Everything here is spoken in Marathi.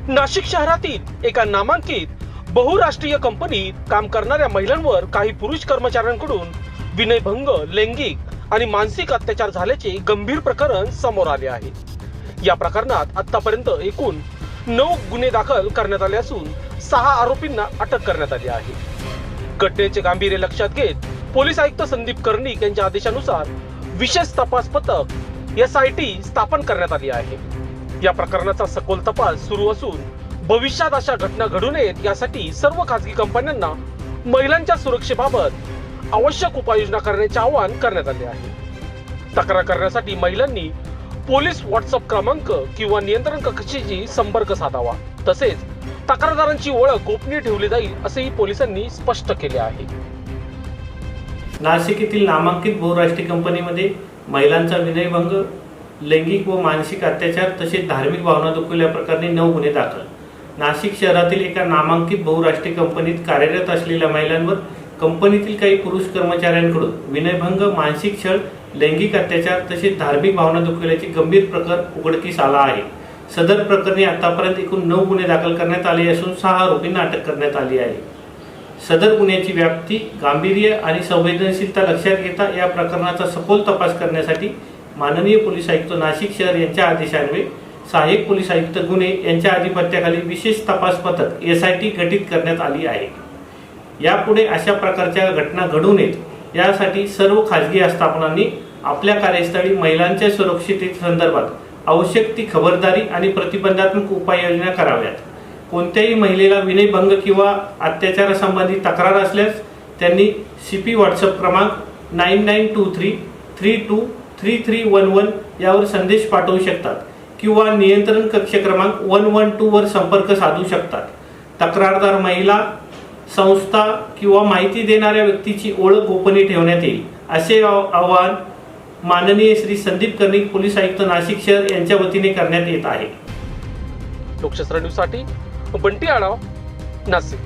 नाशिक शहरातील एका नामांकित बहुराष्ट्रीय कंपनीत काम करणाऱ्या महिलांवर काही पुरुष कर्मचाऱ्यांकडून विनयभंग, लैंगिक आणि मानसिक अत्याचार झाल्याचे गंभीर प्रकरण समोर आले आहे। या प्रकरणात आतापर्यंत एकूण 9 गुन्हे दाखल करण्यात आले असून 6 आरोपींना अटक करण्यात आली आहे। घटनेचे गांभीर्य लक्षात घेत पोलीस आयुक्त संदीप कर्णिक यांच्या आदेशानुसार विशेष तपास पथक SIT स्थापन करण्यात आली आहे। या प्रकरणाचा सखोल तपास सुरू असून भविष्यात अशा घटना घडू नयेत यासाठी सर्व खासगी कंपन्यांना महिलांच्या सुरक्षेबाबत आवश्यक उपाययोजना करण्याचे आवाहन करण्यात आले आहे। तक्रार करण्यासाठी महिलांनी पोलीस व्हॉट्सअप क्रमांक किंवा नियंत्रण कक्षाशी संपर्क साधावा। तसेच तक्रारदारांची ओळख गोपनीय ठेवली जाईल असेही पोलिसांनी स्पष्ट केले आहे। नाशिक येथील नामांकित बहुराष्ट्रीय कंपनीमध्ये महिलांचा विनयभंग, लैंगिक व मानसिक अत्याचार तसेच धार्मिक भावना दुखवल्याप्रकरणी 9 गुन्हे दाखल। नाशिक शहरातील एका नामांकित बहुराष्ट्रीय कंपनीत कार्यरत असलेल्या महिलांवर कंपनीतील काही पुरुष कर्मचाऱ्यांकडून विनयभंग, मानसिक छळ, लैंगिक अत्याचार तसेच धार्मिक भावना दुखवल्याचे गंभीर प्रकरण उघडकीस आला आहे। सदर प्रकरणी आतापर्यंत एकूण 9 गुन्हे दाखल करण्यात आले असून 6 आरोपींना अटक करण्यात आली आहे। सदर गुन्ह्याची व्याप्ती, गांभीर्य आणि संवेदनशीलता लक्षात घेता या प्रकरणाचा सखोल तपास करण्यासाठी माननीय पोलीस आयुक्त नाशिक शहर यांच्या आदेशान्वये सहाय्यक पोलीस आयुक्त गुन्हे यांच्या अधिपत्याखाली विशेष तपास पथक SIT गठीत करण्यात आली आहे। यापुढे अशा प्रकारच्या घटना घडू नयेत यासाठी सर्व खासगी आस्थापनांनी आपल्या कार्यस्थळी महिलांच्या सुरक्षिततेसंदर्भात आवश्यक ती खबरदारी आणि प्रतिबंधात्मक उपाययोजना कराव्यात। कोणत्याही महिलेला विनयभंग किंवा अत्याचारासंबंधी तक्रार असल्यास त्यांनी CP व्हॉट्सअप क्रमांक 9923323311 यावर संदेश पाठवू शकतात किंवा नियंत्रण कक्ष क्रमांक 112 वर संपर्क साधू शकतात। तक्रारदार महिला, संस्था किंवा माहिती देणाऱ्या व्यक्तीची ओळख गोपनीय ठेवण्यात येईल असे आवाहन माननीय श्री संदीप कर्णिक पोलीस आयुक्त नाशिक शहर यांच्या वतीने करण्यात येत आहे। लोकशास्त्र न्यूज साठी बंटी आढाव, नाशिक।